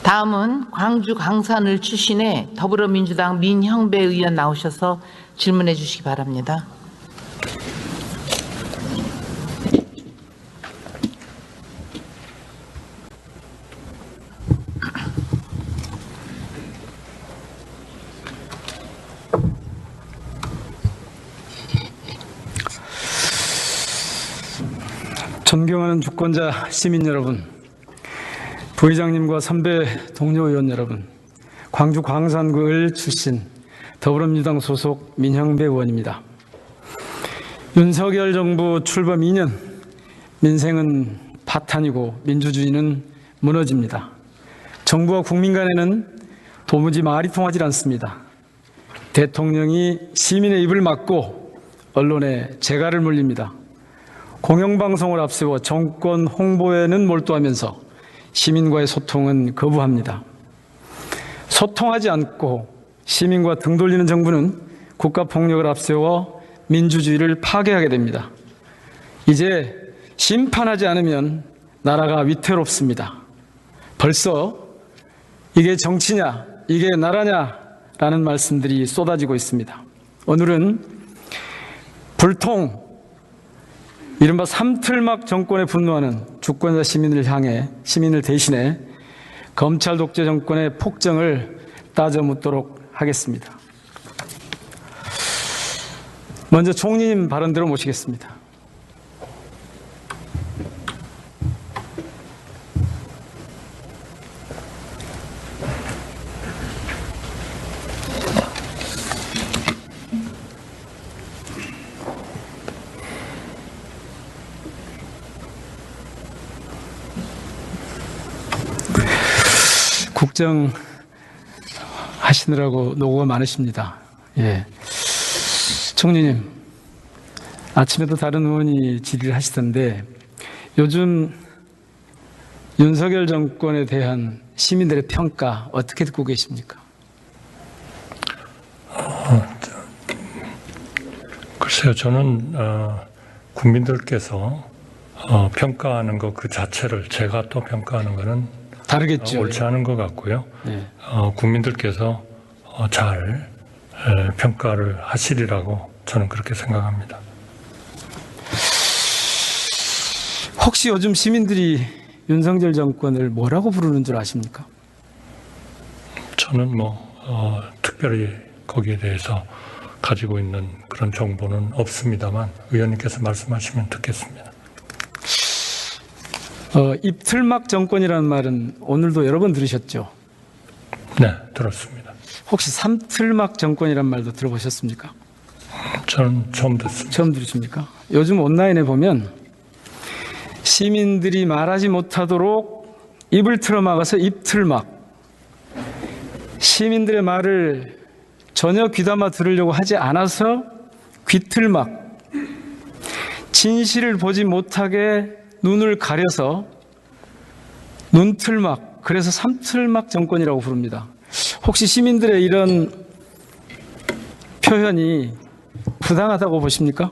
다음은 광주 광산을 출신의 더불어민주당 민형배 의원 나오셔서 질문해 주시기 바랍니다. 존경하는 주권자 시민 여러분, 부의장님과 선배 동료 의원 여러분, 광주 광산구 을 출신 더불어민주당 소속 민형배 의원입니다. 윤석열 정부 출범 2년, 민생은 파탄이고 민주주의는 무너집니다. 정부와 국민 간에는 도무지 말이 통하지 않습니다. 대통령이 시민의 입을 막고 언론에 재갈을 물립니다. 공영방송을 앞세워 정권 홍보에는 몰두하면서 시민과의 소통은 거부합니다. 소통하지 않고 시민과 등 돌리는 정부는 국가폭력을 앞세워 민주주의를 파괴하게 됩니다. 이제 심판하지 않으면 나라가 위태롭습니다. 벌써 이게 정치냐, 이게 나라냐라는 말씀들이 쏟아지고 있습니다. 오늘은 불통, 이른바 삼틀막 정권에 분노하는 주권자 시민을 대신해 검찰 독재 정권의 폭정을 따져 묻도록 하겠습니다. 먼저 총리님 발언대로 모시겠습니다. 국정 하시느라고 노고가 많으십니다. 예. 총리님, 아침에도 다른 의원이 질의를 하시던데 요즘 윤석열 정권에 대한 시민들의 평가 어떻게 듣고 계십니까? 글쎄요, 저는 국민들께서 평가하는 것 그 자체를 제가 또 평가하는 것은 다르겠죠. 옳지 않은 것 같고요. 네. 국민들께서 잘 평가를 하시리라고 저는 그렇게 생각합니다. 혹시 요즘 시민들이 윤석열 정권을 뭐라고 부르는 줄 아십니까? 저는 특별히 거기에 대해서 가지고 있는 그런 정보는 없습니다만 의원님께서 말씀하시면 듣겠습니다. 입틀막 정권이라는 말은 오늘도 여러 번 들으셨죠? 네, 들었습니다. 혹시 삼틀막 정권이라는 말도 들어보셨습니까? 저는 처음 듣습니다. 처음 들으십니까? 요즘 온라인에 보면 시민들이 말하지 못하도록 입을 틀어막아서 입틀막, 시민들의 말을 전혀 귀담아 들으려고 하지 않아서 귀틀막, 진실을 보지 못하게 눈을 가려서 눈틀막, 그래서 삼틀막 정권이라고 부릅니다. 혹시 시민들의 이런 표현이 부당하다고 보십니까?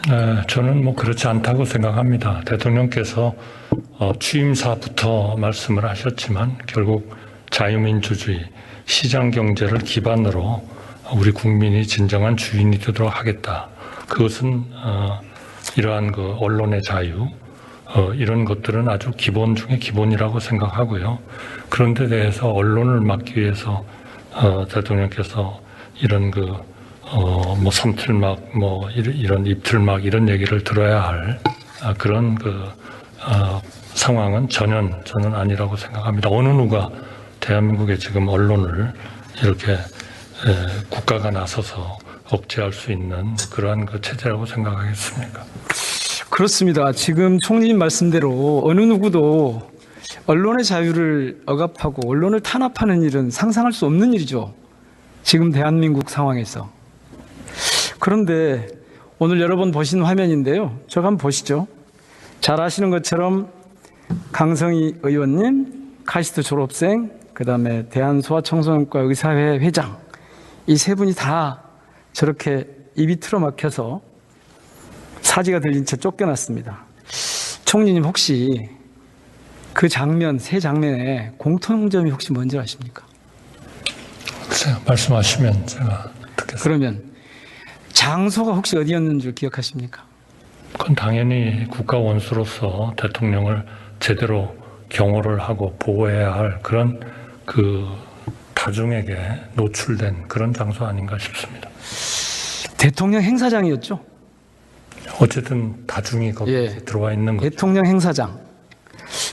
네, 저는 그렇지 않다고 생각합니다. 대통령께서 취임사부터 말씀을 하셨지만 결국 자유민주주의, 시장경제를 기반으로 우리 국민이 진정한 주인이 되도록 하겠다. 그것은 이러한 언론의 자유, 이런 것들은 아주 기본 중에 기본이라고 생각하고요. 그런 데 대해서 언론을 막기 위해서 대통령께서 이런 삼틀막, 이런 입틀막 이런 얘기를 들어야 할 그런 상황은 저는 아니라고 생각합니다. 어느 누가 대한민국의 지금 언론을 이렇게 국가가 나서서 억제할 수 있는 그러한 체제라고 생각하겠습니까? 그렇습니다. 지금 총리님 말씀대로 어느 누구도 언론의 자유를 억압하고 언론을 탄압하는 일은 상상할 수 없는 일이죠. 지금 대한민국 상황에서. 그런데 오늘 여러 번 보신 화면인데요. 저거 한번 보시죠. 잘 아시는 것처럼 강성희 의원님, 카이스트 졸업생, 그 다음에 대한소아청소년과 의사회 회장, 이 세 분이 다 저렇게 입이 틀어막혀서 사지가 들린 채 쫓겨났습니다. 총리님 혹시 그 장면, 세 장면에 공통점이 혹시 뭔지 아십니까? 글쎄요, 말씀하시면 제가 듣겠습니다. 그러면 장소가 혹시 어디였는 줄 기억하십니까? 그건 당연히 국가 원수로서 대통령을 제대로 경호를 하고 보호해야 할 그런 그 다중에게 노출된 그런 장소 아닌가 싶습니다. 대통령 행사장이었죠? 어쨌든 다중이 거기에 예. 들어와 있는 거죠. 대통령 행사장.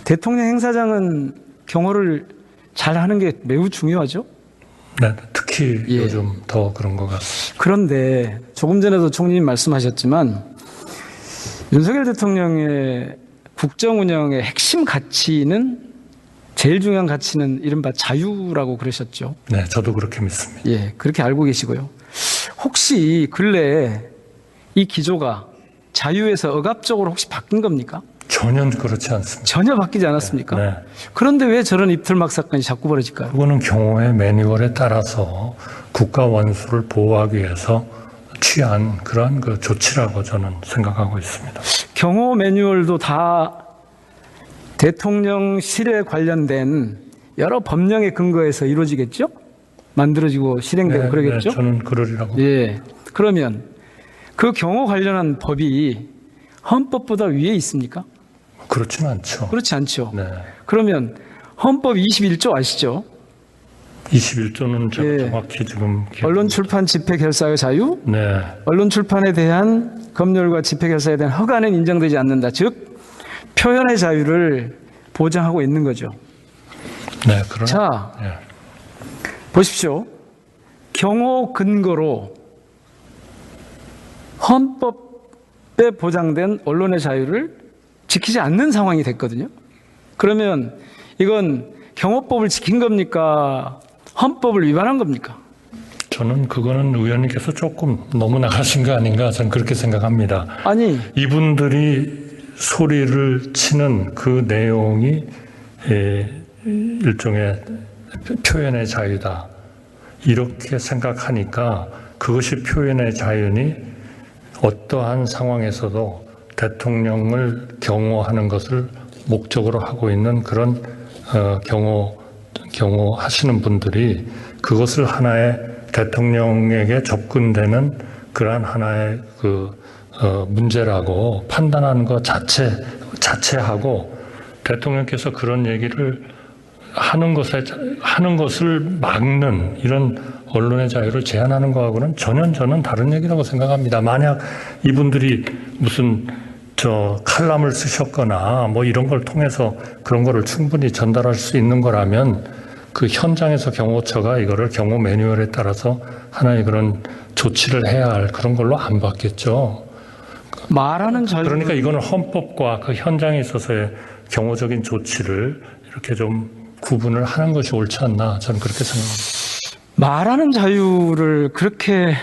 대통령 행사장은 경호를 잘 하는 게 매우 중요하죠? 네, 특히 예. 요즘 더 그런 것 같습니다. 그런데 조금 전에도 총리님 말씀하셨지만 윤석열 대통령의 국정 운영의 핵심 가치는 제일 중요한 가치는 이른바 자유라고 그러셨죠. 네, 저도 그렇게 믿습니다. 예, 그렇게 알고 계시고요. 혹시 근래에 이 기조가 자유에서 억압적으로 혹시 바뀐 겁니까? 전혀 그렇지 않습니다. 전혀 바뀌지 않았습니까? 네. 그런데 왜 저런 입틀막 사건이 자꾸 벌어질까요? 그거는 경호의 매뉴얼에 따라서 국가 원수를 보호하기 위해서 취한 그러한 그 조치라고 저는 생각하고 있습니다. 경호 매뉴얼도 다 대통령실에 관련된 여러 법령에 근거해서 이루어지겠죠? 만들어지고 실행되고 그러겠죠? 네, 저는 그러리라고. 예. 그러면 그 경호 관련한 법이 헌법보다 위에 있습니까? 그렇지는 않죠. 그렇지 않죠. 네. 그러면 헌법 21조 아시죠? 21조는 제가 예. 정확히 지금 언론 출판 집회 결사의 자유, 네. 언론 출판에 대한 검열과 집회 결사에 대한 허가는 인정되지 않는다. 즉 표현의 자유를 보장하고 있는 거죠. 네, 그러나 자, 예. 보십시오. 경호 근거로 헌법에 보장된 언론의 자유를 지키지 않는 상황이 됐거든요. 그러면 이건 경호법을 지킨 겁니까? 헌법을 위반한 겁니까? 저는 그거는 의원님께서 조금 너무 나가신 거 아닌가 저는 그렇게 생각합니다. 아니, 이분들이 소리를 치는 그 내용이 일종의 표현의 자유다. 이렇게 생각하니까 그것이 표현의 자유니 어떠한 상황에서도 대통령을 경호하는 것을 목적으로 하고 있는 그런 경호하시는 분들이 그것을 하나의 대통령에게 접근되는 그러한 하나의 문제라고 판단하는 것 자체하고 대통령께서 그런 얘기를 하는 것을 막는 이런 언론의 자유를 제한하는 것하고는 전혀 저는 다른 얘기라고 생각합니다. 만약 이분들이 무슨 칼럼을 쓰셨거나 뭐 이런 걸 통해서 그런 거를 충분히 전달할 수 있는 거라면 그 현장에서 경호처가 이거를 경호 매뉴얼에 따라서 하나의 그런 조치를 해야 할 그런 걸로 안 받겠죠. 말하는 자유. 그러니까 이거는 헌법과 그 현장에 있어서의 경호적인 조치를 이렇게 좀 구분을 하는 것이 옳지 않나 저는 그렇게 생각합니다. 말하는 자유를 그렇게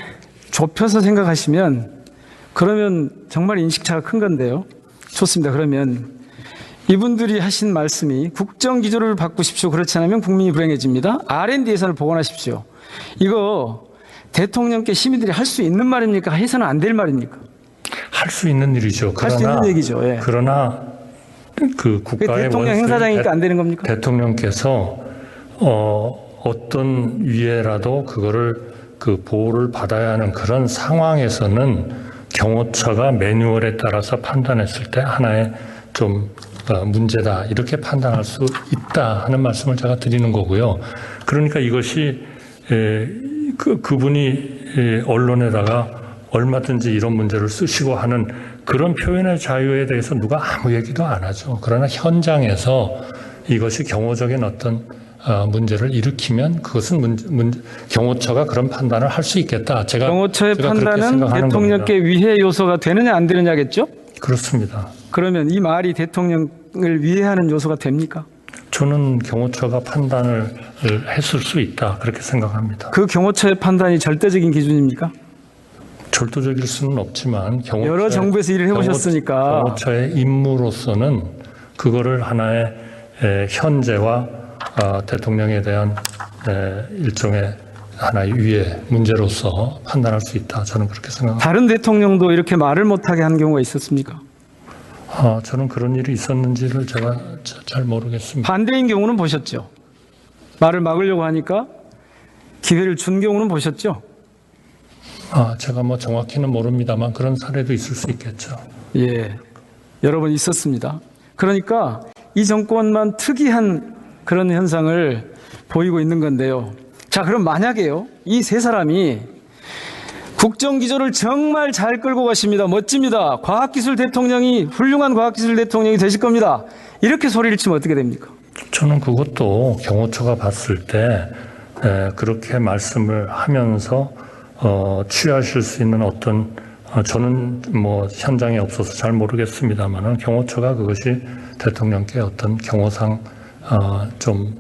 좁혀서 생각하시면 그러면 정말 인식차가 큰 건데요. 좋습니다. 그러면 이분들이 하신 말씀이 국정 기조를 바꾸십시오. 그렇지 않으면 국민이 불행해집니다. R&D 예산을 복원하십시오. 이거 대통령께 시민들이 할 수 있는 말입니까? 해서는 안 될 말입니까? 할 수 있는 일이죠. 할 수 있는 얘기죠. 예. 그러나 그 국가의 대통령 행사장이니까 안 되는 겁니까? 대통령께서 어떤 위에라도 그거를 그 보호를 받아야 하는 그런 상황에서는 경호처가 매뉴얼에 따라서 판단했을 때 하나의 좀 문제다 이렇게 판단할 수 있다 하는 말씀을 제가 드리는 거고요. 그러니까 이것이 그분이 언론에다가 얼마든지 이런 문제를 쓰시고 하는 그런 표현의 자유에 대해서 누가 아무 얘기도 안 하죠. 그러나 현장에서 이것이 경호적인 어떤 문제를 일으키면 그것은 경호처가 그런 판단을 할 수 있겠다. 경호처의 제가 판단은 대통령께 위해 요소가 되느냐 안 되느냐겠죠? 그렇습니다. 그러면 이 말이 대통령을 위해하는 요소가 됩니까? 저는 경호처가 판단을 했을 수 있다 그렇게 생각합니다. 그 경호처의 판단이 절대적인 기준입니까? 절도적일 수는 없지만 여러 정부에서 일을 해보셨으니까 경호처의 임무로서는 그거를 하나의 현재와 대통령에 대한 일종의 하나의 위의 문제로서 판단할 수 있다. 저는 그렇게 생각합니다. 다른 대통령도 이렇게 말을 못하게 한 경우가 있었습니까? 저는 그런 일이 있었는지를 제가 잘 모르겠습니다. 반대인 경우는 보셨죠? 말을 막으려고 하니까 기회를 준 경우는 보셨죠? 제가 뭐 정확히는 모릅니다만 그런 사례도 있을 수 있겠죠. 예, 여러 번 있었습니다. 그러니까 이 정권만 특이한 그런 현상을 보이고 있는 건데요. 자, 그럼 만약에요, 이 세 사람이 국정기조를 정말 잘 끌고 가십니다. 멋집니다. 과학기술 대통령이, 훌륭한 과학기술 대통령이 되실 겁니다. 이렇게 소리를 치면 어떻게 됩니까? 저는 그것도 경호처가 봤을 때 그렇게 말씀을 하면서 취하실 수 있는 어떤 저는 뭐 현장에 없어서 잘 모르겠습니다만은 경호처가 그것이 대통령께 어떤 경호상 좀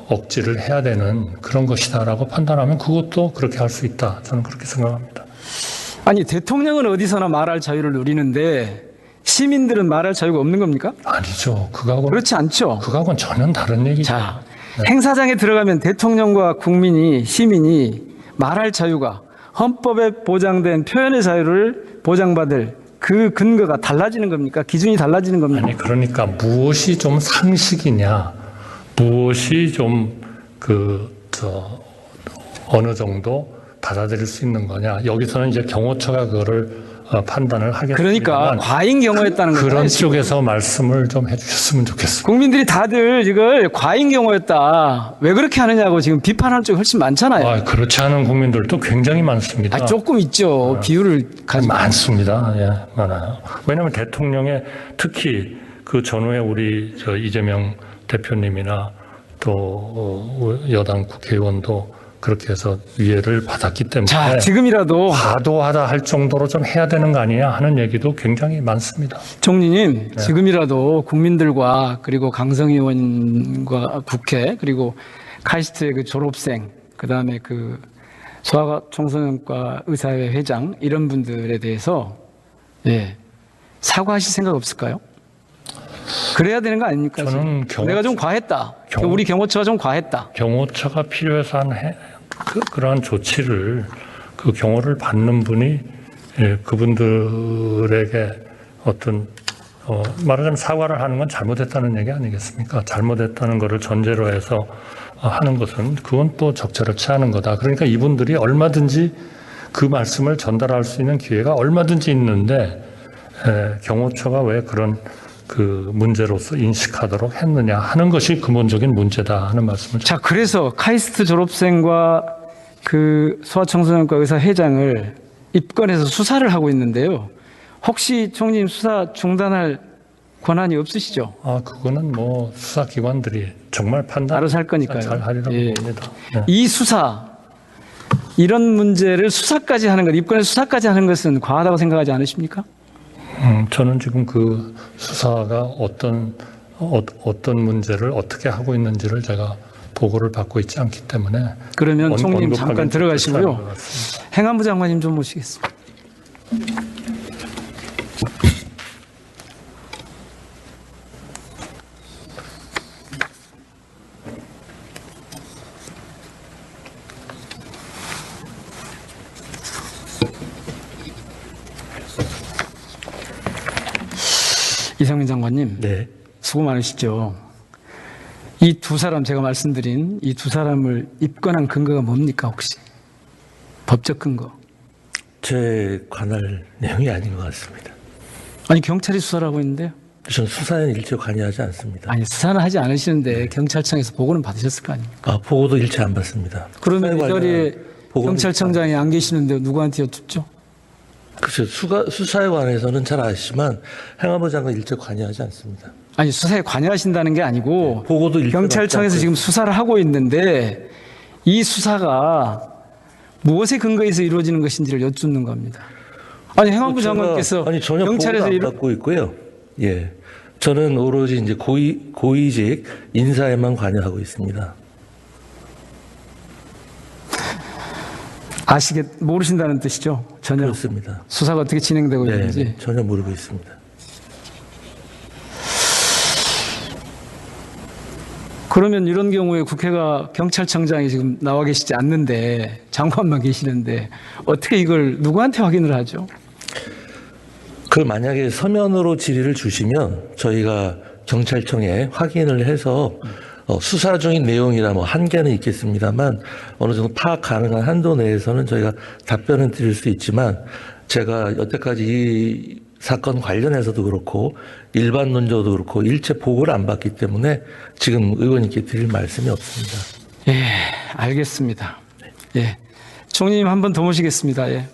억지를 해야 되는 그런 것이다라고 판단하면 그것도 그렇게 할 수 있다. 저는 그렇게 생각합니다. 아니, 대통령은 어디서나 말할 자유를 누리는데 시민들은 말할 자유가 없는 겁니까? 아니죠. 그거하고는 그렇지 않죠. 전혀 다른 얘기죠. 자, 행사장에 들어가면 대통령과 국민이, 시민이 말할 자유가 헌법에 보장된 표현의 자유를 보장받을 그 근거가 달라지는 겁니까? 기준이 달라지는 겁니까? 아니, 그러니까 무엇이 좀 상식이냐, 무엇이 좀 어느 정도 받아들일 수 있는 거냐. 여기서는 이제 경호처가 그거를 판단을 하겠습니다만. 그러니까 과잉 경호였다는 거예요. 그런 쪽에서 말씀을 좀 해주셨으면 좋겠습니다. 국민들이 다들 이걸 과잉 경호였다, 왜 그렇게 하느냐고 지금 비판하는 쪽이 훨씬 많잖아요. 그렇지 않은 국민들도 굉장히 많습니다. 조금 있죠. 비율을 가지고. 많습니다. 예, 많아요. 왜냐하면 대통령의 특히 그 전후에 우리 이재명 대표님이나 또 여당 국회의원도 그렇게 해서 위해를 받았기 때문에 자, 지금이라도 과도하다 할 정도로 좀 해야 되는 거 아니냐 하는 얘기도 굉장히 많습니다. 총리님, 지금이라도 국민들과 그리고 강성 의원과 국회 그리고 카이스트의 그 졸업생, 그다음에 그 소아청소년과 의사회 회장 이런 분들에 대해서 사과하실 생각 없을까요? 그래야 되는 거 아닙니까? 저는 내가 좀 과했다. 우리 경호처가 좀 과했다. 경호처가 필요해서 한 그러한 조치를 그 경호를 받는 분이 그분들에게 어떤 말하자면 사과를 하는 건 잘못했다는 얘기 아니겠습니까? 잘못했다는 것을 전제로 해서 하는 것은 그건 또 적절을 취하는 거다. 그러니까 이분들이 얼마든지 그 말씀을 전달할 수 있는 기회가 얼마든지 있는데 경호처가 왜 그런 그 문제로서 인식하도록 했느냐 하는 것이 근본적인 문제다 하는 말씀을. 자, 그래서 카이스트 졸업생과 그 소아청소년과 의사 회장을 입건해서 수사를 하고 있는데요. 혹시 총리님 수사 중단할 권한이 없으시죠? 그거는 뭐 수사기관들이 정말 알아서 할 거니까요. 잘 하리라고 봅니다. 이 수사, 이런 문제를 수사까지 하는 것, 입건해서 수사까지 하는 것은 과하다고 생각하지 않으십니까? 저는 지금 그 수사가 어떤 문제를 어떻게 하고 있는지를 제가 보고를 받고 있지 않기 때문에. 그러면 총리님 잠깐 들어가시고요. 습니다. 행안부 장관님 좀 모시겠습니다. 이상민 장관님, 네. 수고 많으시죠. 이 두 사람, 제가 말씀드린 이 두 사람을 입건한 근거가 뭡니까 혹시? 법적 근거. 제 관할 내용이 아닌 것 같습니다. 아니, 경찰이 수사를 하고 있는데요. 저는 수사에는 일체 관여하지 않습니다. 아니, 수사는 하지 않으시는데 경찰청에서 보고는 받으셨을 거 아닙니까? 보고도 일체 안 받습니다. 그러면 이 수사에 자리에 관한 보고는 경찰청장이 안 계시는데 누구한테 여쭙죠? 글쎄요, 수사에 관해서는 잘 아시지만 행안부 장관 일체 관여하지 않습니다. 아니, 수사에 관여하신다는 게 아니고 보고도 일체 경찰청에서 받지 지금 수사를 하고 있는데 이 수사가 무엇에 근거해서 이루어지는 것인지를 여쭙는 겁니다. 아니, 행안부 장관께서 전혀 경찰에서 보고도 안 받고 있고요. 예, 저는 오로지 이제 고위직 인사에만 관여하고 있습니다. 모르신다는 뜻이죠? 전혀. 그렇습니다. 수사가 어떻게 진행되고 있는지. 네, 전혀 모르고 있습니다. 그러면 이런 경우에 국회가 경찰청장이 지금 나와 계시지 않는데 장관만 계시는데 어떻게 이걸 누구한테 확인을 하죠? 그 만약에 서면으로 질의를 주시면 저희가 경찰청에 확인을 해서 수사 중인 내용이라 뭐 한계는 있겠습니다만 어느 정도 파악 가능한 한도 내에서는 저희가 답변을 드릴 수 있지만 제가 여태까지 이 사건 관련해서도 그렇고 일반 논조도 그렇고 일체 보고를 안 받기 때문에 지금 의원님께 드릴 말씀이 없습니다. 예, 알겠습니다. 예, 총리님 한 번 더 모시겠습니다. 예.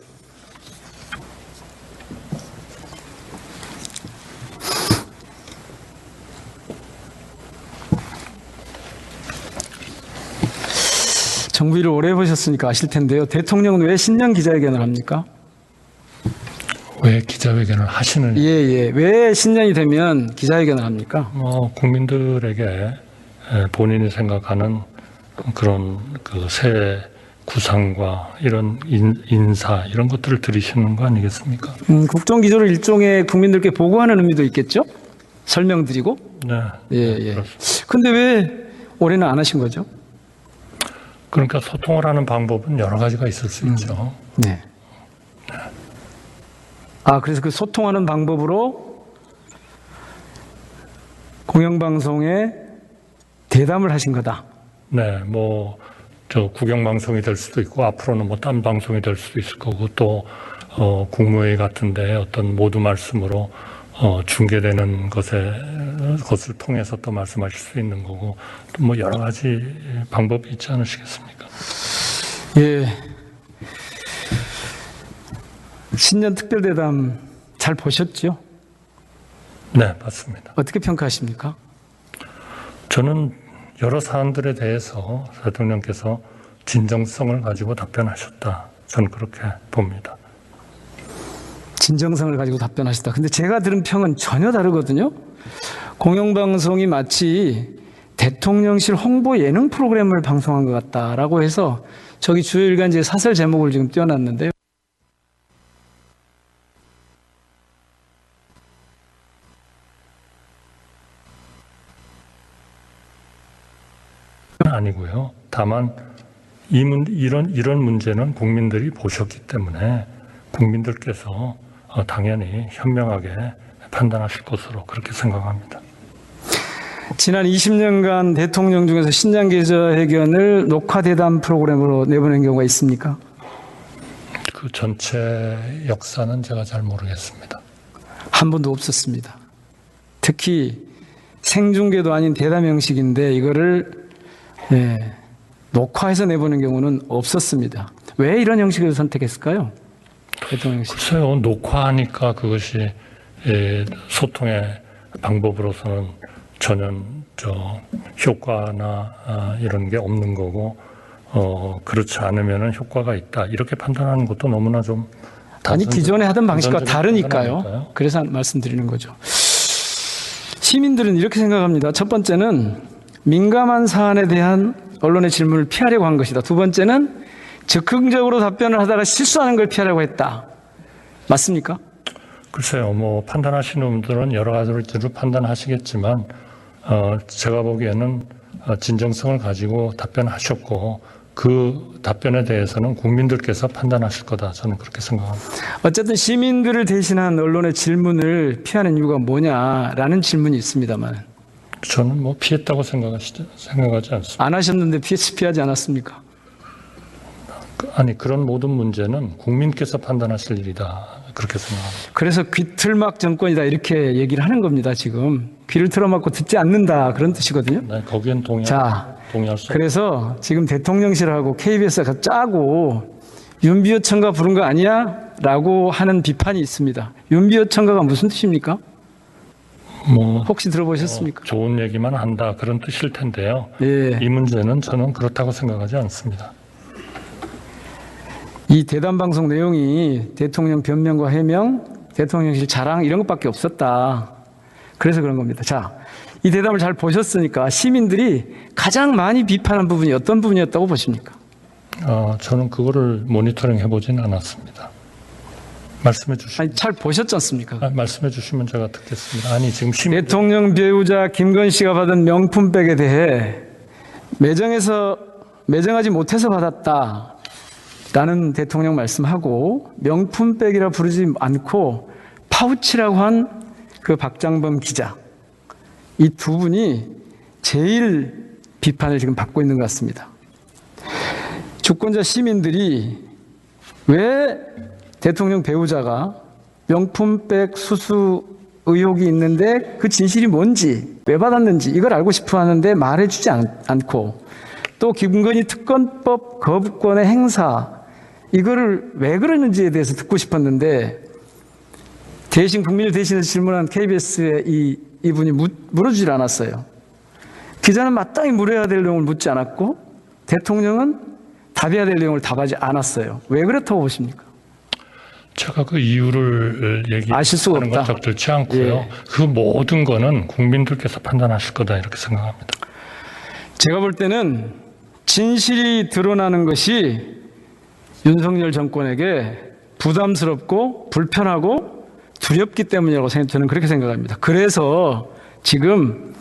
정부 일을 오래 해보셨으니까 아실 텐데요. 대통령은 왜 신년 기자회견을 합니까? 왜 기자회견을 하시느냐? 예. 왜 신년이 되면 기자회견을 합니까? 국민들에게 본인이 생각하는 그런 그 새 구상과 이런 인사 이런 것들을 들으시는 거 아니겠습니까? 국정기조를 일종의 국민들께 보고하는 의미도 있겠죠? 설명드리고. 네. 예. 그렇습니다. 근데 왜 올해는 안 하신 거죠? 그러니까 소통을 하는 방법은 여러 가지가 있을 수 있죠. 네. 그래서 그 소통하는 방법으로 공영방송에 대담을 하신 거다. 네, 국영방송이 될 수도 있고, 앞으로는 딴 방송이 될 수도 있을 거고, 또, 국무회의 같은데 어떤 모두 말씀으로, 중계되는 것을 통해서 또 말씀하실 수 있는 거고, 또 여러 가지 방법이 있지 않으시겠습니까? 예. 신년 특별대담 잘 보셨죠? 네, 맞습니다. 어떻게 평가하십니까? 저는 여러 사안들에 대해서 대통령께서 진정성을 가지고 답변하셨다. 저는 그렇게 봅니다. 진정성을 가지고 답변하셨다. 근데 제가 들은 평은 전혀 다르거든요. 공영방송이 마치 대통령실 홍보 예능 프로그램을 방송한 것 같다라고 해서 저기 주요 일간지에 사설 제목을 지금 띄워놨는데요. 아니고요. 다만 이런 문제는 국민들이 보셨기 때문에 국민들께서 당연히 현명하게 판단하실 것으로 그렇게 생각합니다. 지난 20년간 대통령 중에서 신년 기자회견을 녹화대담 프로그램으로 내보낸 경우가 있습니까? 그 전체 역사는 제가 잘 모르겠습니다. 한 번도 없었습니다. 특히 생중계도 아닌 대담 형식인데 이거를 녹화해서 내보낸 경우는 없었습니다. 왜 이런 형식을 선택했을까요? 대통령실. 글쎄요, 녹화하니까 그것이 소통의 방법으로서는 전혀 효과나 이런 게 없는 거고, 그렇지 않으면 효과가 있다. 이렇게 판단하는 것도 너무나 좀. 아니, 기존에 하던 방식과 단순적인 다르니까요. 판단이니까요. 그래서 말씀드리는 거죠. 시민들은 이렇게 생각합니다. 첫 번째는 민감한 사안에 대한 언론의 질문을 피하려고 한 것이다. 두 번째는 즉흥적으로 답변을 하다가 실수하는 걸 피하려고 했다. 맞습니까? 글쎄요, 판단하시는 분들은 여러 가지로 판단하시겠지만, 제가 보기에는 진정성을 가지고 답변하셨고, 그 답변에 대해서는 국민들께서 판단하실 거다. 저는 그렇게 생각합니다. 어쨌든 시민들을 대신한 언론의 질문을 피하는 이유가 뭐냐라는 질문이 있습니다만. 저는 피했다고 생각하지 않습니다. 안 하셨는데 피하지 않았습니까? 아니, 그런 모든 문제는 국민께서 판단하실 일이다. 그렇게 생각합니다. 그래서 귀틀막 정권이다 이렇게 얘기를 하는 겁니다. 지금 귀를 틀어막고 듣지 않는다 그런 뜻이거든요. 네, 거기엔 동의할 수 없습니다. 그래서 지금 대통령실하고 KBS가 짜고 윤비호 첨가 부른 거 아니야? 라고 하는 비판이 있습니다. 윤비호 첨가가 무슨 뜻입니까? 혹시 들어보셨습니까? 좋은 얘기만 한다 그런 뜻일 텐데요. 예. 이 문제는 저는 그렇다고 생각하지 않습니다. 이 대담 방송 내용이 대통령 변명과 해명, 대통령실 자랑 이런 것밖에 없었다. 그래서 그런 겁니다. 자, 이 대담을 잘 보셨으니까 시민들이 가장 많이 비판한 부분이 어떤 부분이었다고 보십니까? 저는 그거를 모니터링 해보진 않았습니다. 말씀해 주시면. 아니, 잘 보셨지 않습니까? 말씀해 주시면 제가 듣겠습니다. 아니, 지금 대통령 배우자 김건 씨가 받은 명품백에 대해 매정하지 못해서 받았다라는 대통령 말씀하고 명품백이라 부르지 않고 파우치라고 한 그 박장범 기자, 이 두 분이 제일 비판을 지금 받고 있는 것 같습니다. 주권자 시민들이 왜 대통령 배우자가 명품백 수수 의혹이 있는데 그 진실이 뭔지, 왜 받았는지 이걸 알고 싶어 하는데 말해주지 않고, 또 김건희 특검법 거부권의 행사 이거를 왜 그러는지에 대해서 듣고 싶었는데, 대신 국민을 대신해서 질문한 KBS의 이분이 물어주질 않았어요. 기자는 마땅히 물어야 될 내용을 묻지 않았고, 대통령은 답해야 될 내용을 답하지 않았어요. 왜 그렇다고 보십니까? 제가 그 이유를 아실 수가 얘기하는 건 없다. 적절치 않고요. 예. 그 모든 거는 국민들께서 판단하실 거다 이렇게 생각합니다. 제가 볼 때는 진실이 드러나는 것이 윤석열 정권에게 부담스럽고 불편하고 두렵기 때문이라고 저는 그렇게 생각합니다. 그래서 지금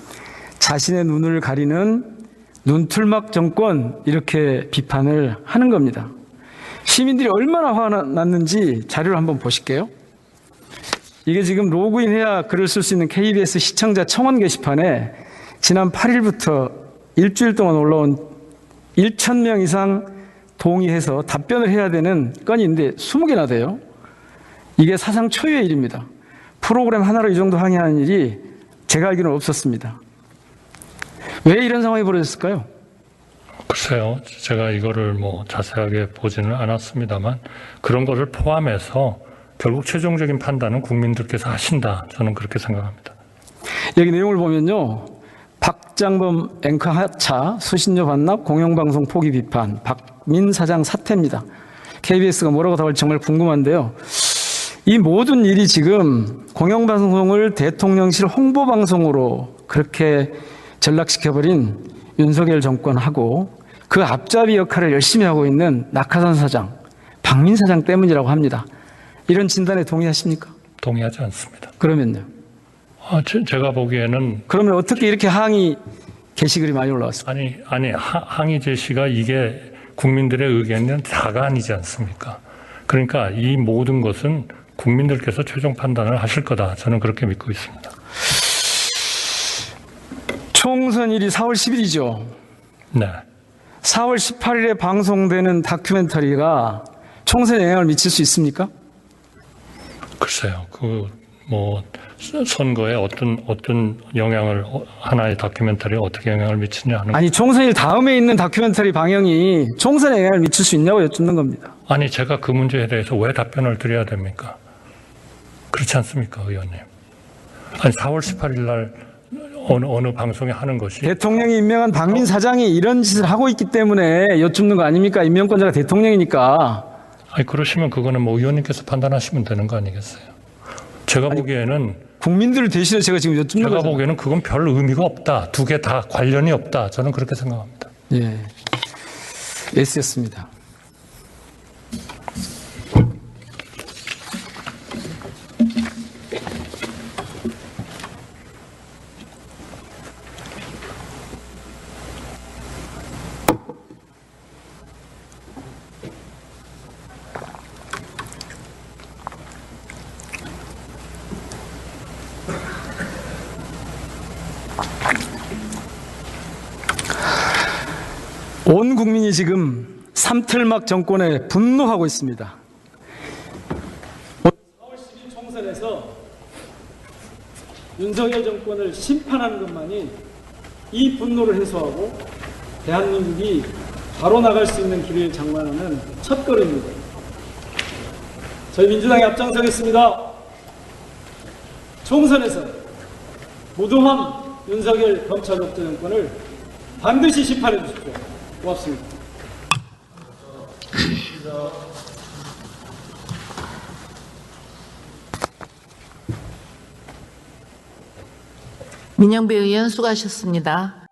자신의 눈을 가리는 눈틀막 정권 이렇게 비판을 하는 겁니다. 시민들이 얼마나 화가 났는지 자료를 한번 보실게요. 이게 지금 로그인해야 글을 쓸 수 있는 KBS 시청자 청원 게시판에 지난 8일부터 일주일 동안 올라온 1,000명 이상 동의해서 답변을 해야 되는 건이 있는데 20개나 돼요. 이게 사상 초유의 일입니다. 프로그램 하나로 이 정도 항의하는 일이 제가 알기로는 없었습니다. 왜 이런 상황이 벌어졌을까요? 글쎄요, 제가 이거를 뭐 자세하게 보지는 않았습니다만 그런 것을 포함해서 결국 최종적인 판단은 국민들께서 하신다. 저는 그렇게 생각합니다. 여기 내용을 보면요. 박장범 앵커 하차, 수신료 반납, 공영방송 포기 비판, 박민 사장 사퇴입니다. KBS가 뭐라고 답할지 정말 궁금한데요. 이 모든 일이 지금 공영방송을 대통령실 홍보방송으로 그렇게 전락시켜버린 윤석열 정권하고 그 앞잡이 역할을 열심히 하고 있는 낙하산 사장, 박민 사장 때문이라고 합니다. 이런 진단에 동의하십니까? 동의하지 않습니다. 그러면요. 제가 보기에는 그러면 어떻게 이렇게 항의 게시글이 많이 올라왔습니까? 아니 항의 제시가 이게 국민들의 의견은 다가 아니지 않습니까? 그러니까 이 모든 것은 국민들께서 최종 판단을 하실 거다. 저는 그렇게 믿고 있습니다. 총선일이 4월 10일이죠. 네. 4월 18일에 방송되는 다큐멘터리가 총선에 영향을 미칠 수 있습니까? 글쎄요. 선거에 어떤 영향을 하나의 다큐멘터리에 어떻게 영향을 미치냐 하는. 아니, 총선일 다음에 있는 다큐멘터리 방영이 총선에 영향을 미칠 수 있냐고 여쭙는 겁니다. 아니 제가 그 문제에 대해서 왜 답변을 드려야 됩니까? 그렇지 않습니까, 의원님? 아니 4월 18일 날 어느 방송에 하는 것이 대통령이 임명한 박민 사장이 이런 짓을 하고 있기 때문에 여쭙는 거 아닙니까? 임명권자가 대통령이니까. 아니 그러시면 그거는 뭐 의원님께서 판단하시면 되는 거 아니겠어요? 제가 보기에는 국민들을 대신해 제가 지금 여쭙는 제가 거죠. 보기에는 그건 별 의미가 없다. 두 개 다 관련이 없다. 저는 그렇게 생각합니다. 예. S였습니다. 온 국민이 지금 삼틀막 정권에 분노하고 있습니다. 4월 10일 총선에서 윤석열 정권을 심판하는 것만이 이 분노를 해소하고 대한민국이 바로 나갈 수 있는 길을 장만하는 첫걸음입니다. 저희 민주당이 앞장서겠습니다. 총선에서 무도한 윤석열 검찰독재 정권을 반드시 심판해 주십시오. 고맙습니다. 민영배 의원 수고하셨습니다.